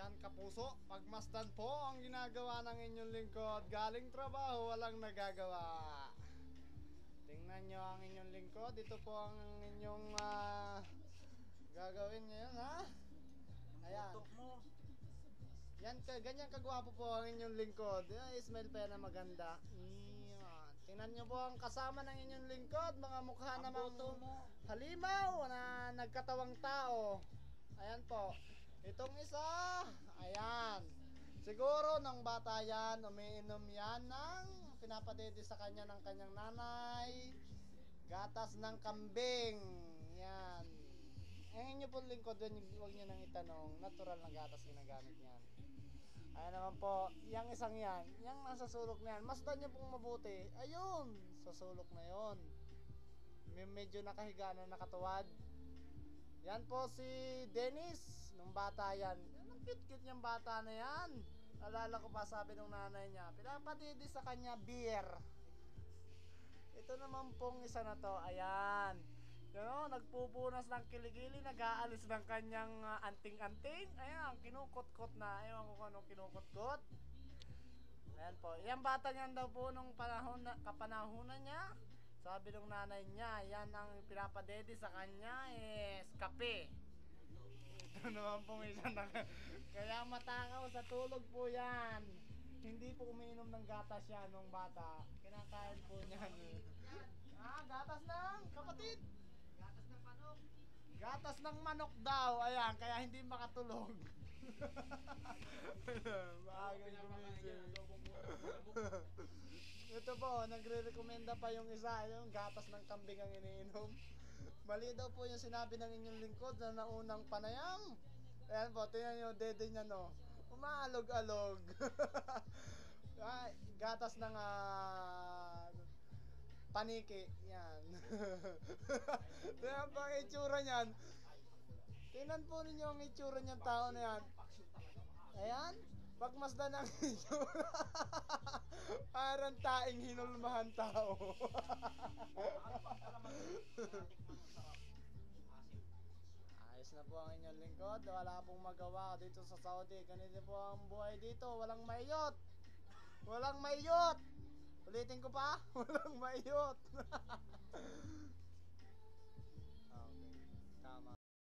Ayan kapuso, pagmasdan po ang ginagawa ng inyong lingkod. Galing trabaho, walang nagagawa. Tingnan nyo ang inyong lingkod. Ito po ang inyong gagawin ngayon, ha? Ayan. Yan, ganyan kagwapo po ang inyong lingkod. Smile pa yan na maganda. Yan. Tingnan nyo po ang kasama ng inyong lingkod. Mga mukha namang halimaw na nagkatawang tao. Ayan po. Itong isa, ayan. Siguro nung bata yan, umiinom yan ng pinapadede sa kanya ng kanyang nanay. Gatas ng kambing. Yan. Ang inyo pong lingkod, huwag nyo nang itanong. Natural na gatas ginagamit yan. Ayan naman po, yung isang yan. Yung nasa sulok na yan. Masdan nyo pong mabuti. Ayun, sa sulok na yon. Medyo nakahiga na nakatuwad. Yan po si Dennis, nung bata yan. Yan ang cute-cute niyang bata na yan. Alala ko pa, sabi nung nanay niya, pinapadidi sa kanya beer. Ito naman pong isa na to, ayan. Yan, nagpupunas ng kiligili, nag-aalis ng kanyang anting-anting. Ayan, kinukot-kot na. Ewan ko kung anong kinukot-kot. Ayan po, yan bata niyan daw po nung panahon na, kapanahunan niya. Sabi ng nanay niya, yan ang pinapadede sa kanya is kape. Ito naman po isa na kaya matakaw sa tulog po yan. Hindi po umiinom ng gatas yan nung bata. Kinakain po niyan. Gatas ng kapatid. Gatas ng manok. Gatas ng manok daw. Ayan, kaya hindi makatulog. Maagang gumising. Ito po, nagre-recommenda pa yung isa, yung gatas ng kambing ang iniinom. Mali daw po yung sinabi ng inyong lingkod na naunang panayam. Ayan po, tingnan nyo, dede niya no. Umaalog-alog. Gatas ng paniki. Yan. Tingnan po ang itsura niyan. Tingnan po ninyo ang itsura niyang tao na yan. Ayan. Pagmasdan ang itsura. Parang taing hinulmahan tao. Ayos na po ang inyong lingkod. Wala pong magawa dito sa Saudi. Ganito po ang buhay dito. Walang maiyot. Walang maiyot. Ulitin ko pa. Walang maiyot.